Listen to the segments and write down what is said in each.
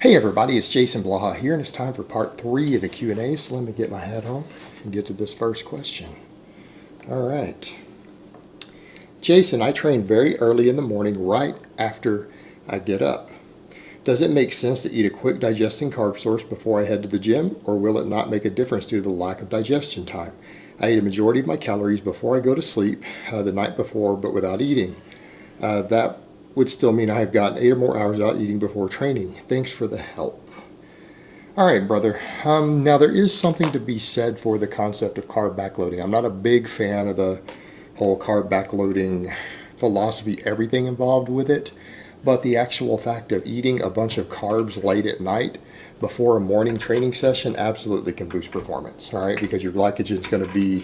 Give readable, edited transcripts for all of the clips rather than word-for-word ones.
Hey everybody, it's Jason Blaha here, and it's time for part 3 of the Q&A, so let me get my hat on and get to this first question. All right. Jason, I train very early in the morning right after I get up. Does it make sense to eat a quick digesting carb source before I head to the gym, or will it not make a difference due to the lack of digestion time? I eat a majority of my calories before I go to sleep the night before, but without eating. That would still mean I've gotten 8 or more hours without eating before training. Thanks for the help. All right, brother. Now, there is something to be said for the concept of carb backloading. I'm not a big fan of the whole carb backloading philosophy, everything involved with it, but the actual fact of eating a bunch of carbs late at night before a morning training session absolutely can boost performance, all right, because your glycogen is going to be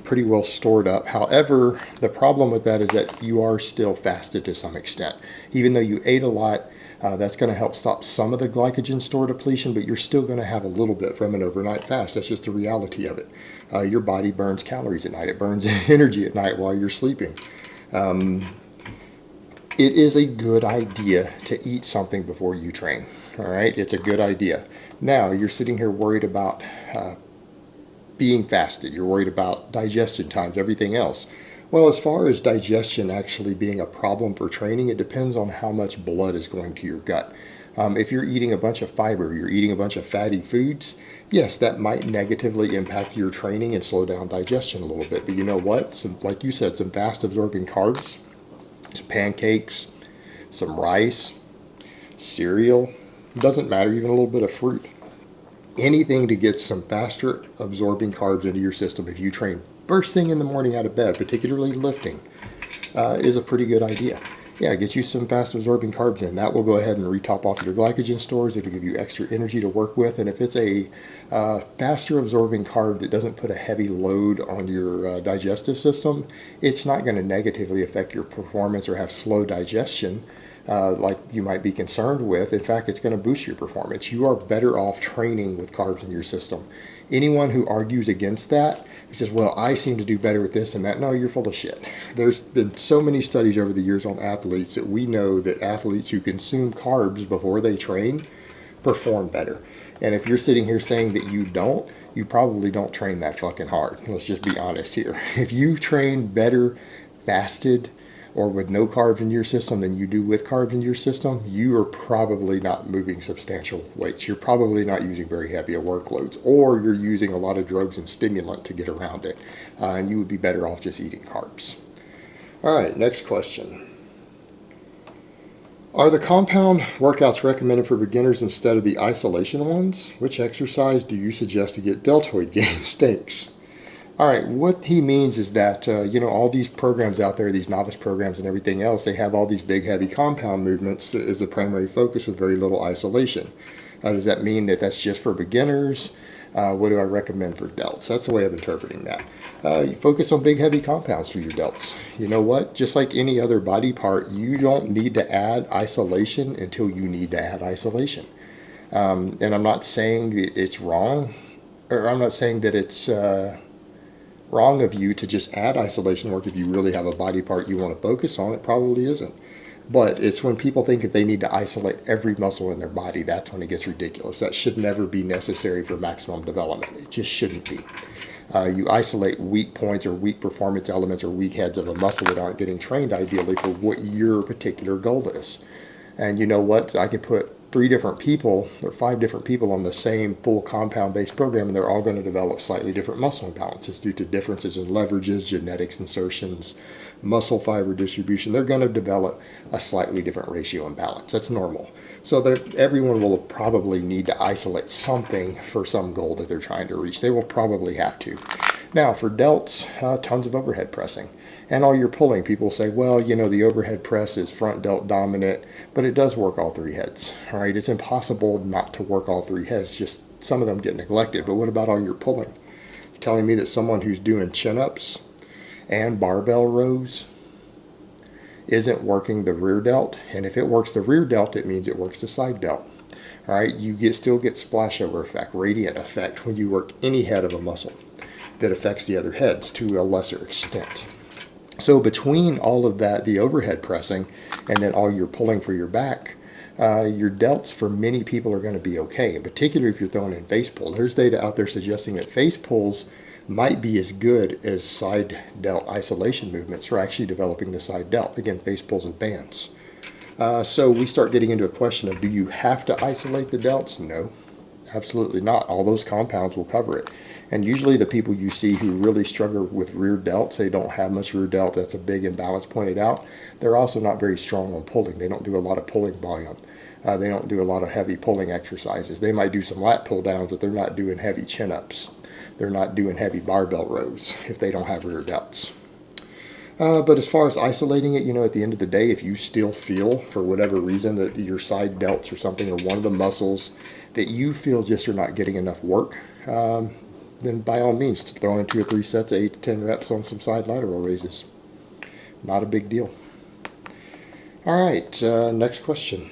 pretty well stored up. However, the problem with that is that you are still fasted to some extent. Even though you ate a lot, that's going to help stop some of the glycogen store depletion, but you're still going to have a little bit from an overnight fast. That's just the reality of it. Your body burns calories at night. It burns energy at night while you're sleeping. It is a good idea to eat something before you train. All right, it's a good idea. Now, you're sitting here worried about being fasted. You're worried about digestion times, everything else. Well, as far as digestion actually being a problem for training, it depends on how much blood is going to your gut. If you're eating a bunch of fiber, you're eating a bunch of fatty foods, yes, that might negatively impact your training and slow down digestion a little bit. But you know what? Like you said, some fast absorbing carbs, some pancakes, some rice, cereal, doesn't matter, even a little bit of fruit. Anything to get some faster absorbing carbs into your system if you train first thing in the morning out of bed, particularly lifting, is a pretty good idea. Yeah, get you some fast absorbing carbs in. That will go ahead and retop off your glycogen stores. It'll give you extra energy to work with. And if it's a faster absorbing carb that doesn't put a heavy load on your digestive system, it's not going to negatively affect your performance or have slow digestion like you might be concerned with. In fact, it's going to boost your performance. You are better off training with carbs in your system. Anyone who argues against that, says, well, I seem to do better with this and that. No, you're full of shit. There's been so many studies over the years on athletes that we know that athletes who consume carbs before they train perform better. And if you're sitting here saying that you don't, you probably don't train that fucking hard. Let's just be honest here. If you train better fasted or with no carbs in your system than you do with carbs in your system, you are probably not moving substantial weights. You're probably not using very heavy workloads, or you're using a lot of drugs and stimulant to get around it. And you would be better off just eating carbs. All right, next question. Are the compound workouts recommended for beginners instead of the isolation ones? Which exercise do you suggest to get deltoid gain? Thanks. All right, what he means is that, all these programs out there, these novice programs and everything else, they have all these big, heavy compound movements as a primary focus with very little isolation. Does that mean that that's just for beginners? What do I recommend for delts? That's the way of interpreting that. You focus on big, heavy compounds for your delts. You know what? Just like any other body part, you don't need to add isolation until you need to add isolation. And I'm not saying that it's wrong, or I'm not saying that it's wrong of you to just add isolation work if you really have a body part you want to focus on. It probably isn't. But it's when people think that they need to isolate every muscle in their body, that's when it gets ridiculous. That should never be necessary for maximum development. It just shouldn't be. You isolate weak points or weak performance elements or weak heads of a muscle that aren't getting trained ideally for what your particular goal is. And you know what? I could put 3 different people or 5 different people on the same full compound-based program, and they're all going to develop slightly different muscle imbalances due to differences in leverages, genetics, insertions, muscle fiber distribution. They're going to develop a slightly different ratio imbalance. That's normal. So that everyone will probably need to isolate something for some goal that they're trying to reach. They will probably have to. Now, for delts, tons of overhead pressing. And all your pulling, people say, well, the overhead press is front delt dominant, but it does work all 3 heads. All right, it's impossible not to work all 3 heads, just some of them get neglected. But what about all your pulling? You're telling me that someone who's doing chin-ups and barbell rows isn't working the rear delt? And if it works the rear delt, it means it works the side delt. All right, you still get splashover effect, radiant effect when you work any head of a muscle that affects the other heads to a lesser extent. So between all of that, the overhead pressing, and then all your pulling for your back, your delts for many people are going to be okay, in particular if you're throwing in face pull. There's data out there suggesting that face pulls might be as good as side delt isolation movements for actually developing the side delt. Again, face pulls with bands. So we start getting into a question of, do you have to isolate the delts? No, absolutely not. All those compounds will cover it. And usually the people you see who really struggle with rear delts, they don't have much rear delt. That's a big imbalance pointed out. They're also not very strong on pulling. They don't do a lot of pulling volume. They don't do a lot of heavy pulling exercises. They might do some lat pull downs, but they're not doing heavy chin-ups. They're not doing heavy barbell rows if they don't have rear delts. But as far as isolating it, at the end of the day, if you still feel, for whatever reason, that your side delts or something, or one of the muscles that you feel just are not getting enough work, then by all means, throw in 2 or 3 sets of 8 to 10 reps on some side lateral raises. Not a big deal. All right, next question.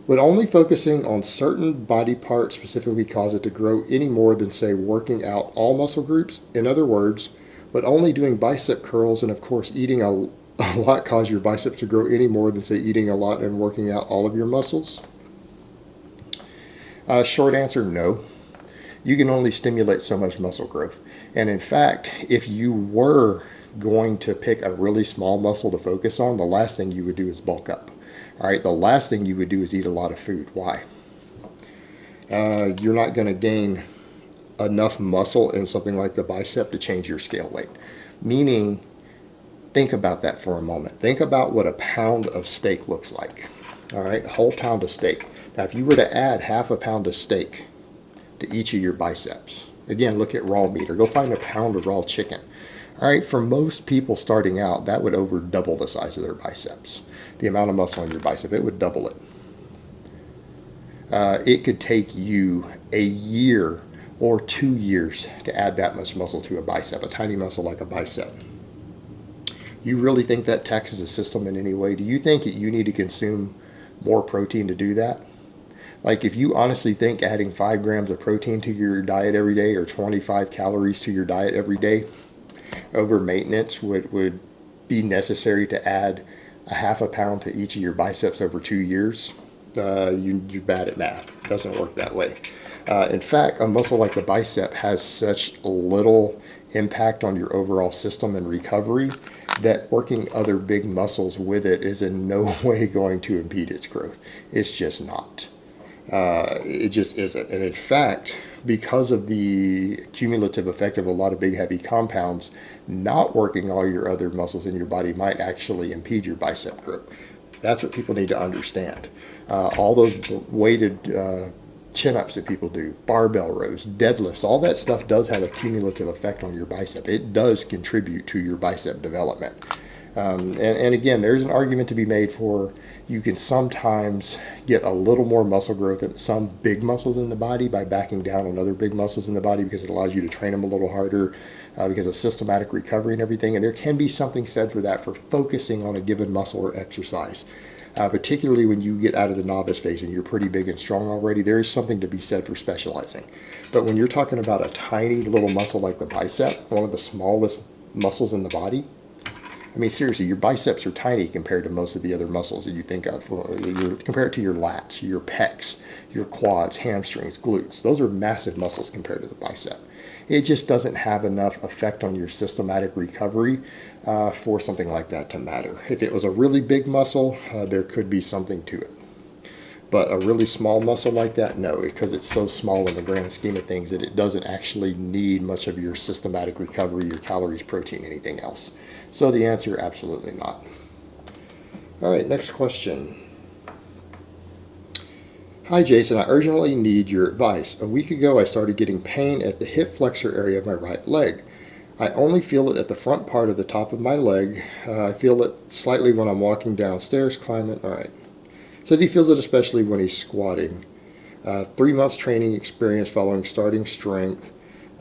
Would only focusing on certain body parts specifically cause it to grow any more than, say, working out all muscle groups? In other words, would only doing bicep curls and, of course, eating a lot cause your biceps to grow any more than, say, eating a lot and working out all of your muscles? Short answer, no. You can only stimulate so much muscle growth. And in fact, if you were going to pick a really small muscle to focus on, the last thing you would do is bulk up. All right, the last thing you would do is eat a lot of food. Why? You're not going to gain enough muscle in something like the bicep to change your scale weight. Meaning, think about that for a moment. Think about what a pound of steak looks like. All right, a whole pound of steak. Now, if you were to add half a pound of steak to each of your biceps, again, look at raw meat, or go find a pound of raw chicken. All right, for most people starting out, that would over double the size of their biceps. The amount of muscle on your bicep, it would double it. It could take you a year or 2 years to add that much muscle to a bicep, a tiny muscle like a bicep. You really think that taxes the system in any way? Do you think that you need to consume more protein to do that? Like, if you honestly think adding 5 grams of protein to your diet every day, or 25 calories to your diet every day over maintenance would be necessary to add a half a pound to each of your biceps over 2 years, you're bad at math. It doesn't work that way. In fact, a muscle like the bicep has such little impact on your overall system and recovery that working other big muscles with it is in no way going to impede its growth. It's just not. It just isn't. And in fact, because of the cumulative effect of a lot of big heavy compounds, not working all your other muscles in your body might actually impede your bicep growth. That's what people need to understand. All those weighted chin-ups that people do, barbell rows, deadlifts, all that stuff does have a cumulative effect on your bicep. It does contribute to your bicep development. And again, there's an argument to be made for you can sometimes get a little more muscle growth in some big muscles in the body by backing down on other big muscles in the body, because it allows you to train them a little harder because of systematic recovery and everything. And there can be something said for that, for focusing on a given muscle or exercise. Particularly when you get out of the novice phase and you're pretty big and strong already, there is something to be said for specializing. But when you're talking about a tiny little muscle like the bicep, one of the smallest muscles in the body, I mean, seriously, your biceps are tiny compared to most of the other muscles that you think of. Compare it to your lats, your pecs, your quads, hamstrings, glutes. Those are massive muscles compared to the bicep. It just doesn't have enough effect on your systematic recovery for something like that to matter. If it was a really big muscle, there could be something to it. But a really small muscle like that, no, because it's so small in the grand scheme of things that it doesn't actually need much of your systematic recovery, your calories, protein, anything else. So the answer, absolutely not. All right, next question. Hi Jason, I urgently need your advice. A week ago I started getting pain at the hip flexor area of my right leg. I only feel it at the front part of the top of my leg. I feel it slightly when I'm walking downstairs, climbing. All right. Says he feels it especially when he's squatting. 3 months training experience following starting strength.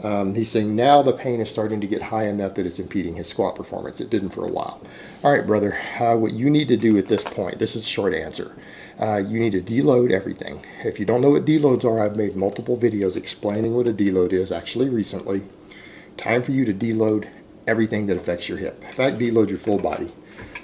He's saying now the pain is starting to get high enough that it's impeding his squat performance. It didn't for a while. All right, brother, what you need to do at this point, this is a short answer. You need to deload everything. If you don't know what deloads are, I've made multiple videos explaining what a deload is, actually recently. Time for you to deload everything that affects your hip. In fact, deload your full body.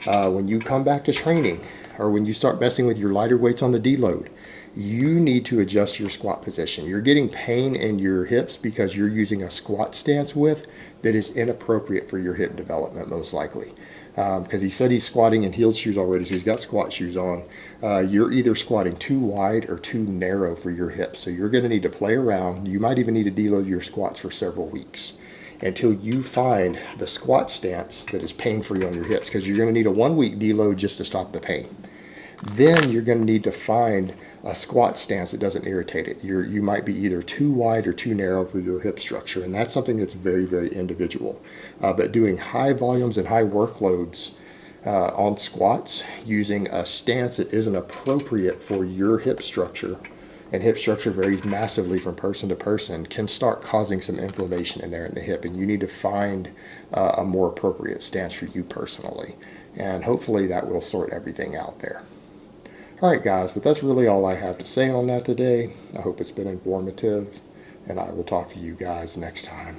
When you come back to training, or when you start messing with your lighter weights on the deload, you need to adjust your squat position. You're getting pain in your hips because you're using a squat stance width that is inappropriate for your hip development, most likely. Because he said he's squatting in heeled shoes already, so he's got squat shoes on. You're either squatting too wide or too narrow for your hips. So you're going to need to play around. You might even need to deload your squats for several weeks until you find the squat stance that is pain-free on your hips, because you're going to need a 1 week deload just to stop the pain. Then you're going to need to find a squat stance that doesn't irritate it. You might be either too wide or too narrow for your hip structure, and that's something that's very, very individual. But doing high volumes and high workloads on squats using a stance that isn't appropriate for your hip structure, and hip structure varies massively from person to person, can start causing some inflammation in there in the hip, and you need to find a more appropriate stance for you personally. And hopefully that will sort everything out there. Alright guys, but that's really all I have to say on that today. I hope it's been informative, and I will talk to you guys next time.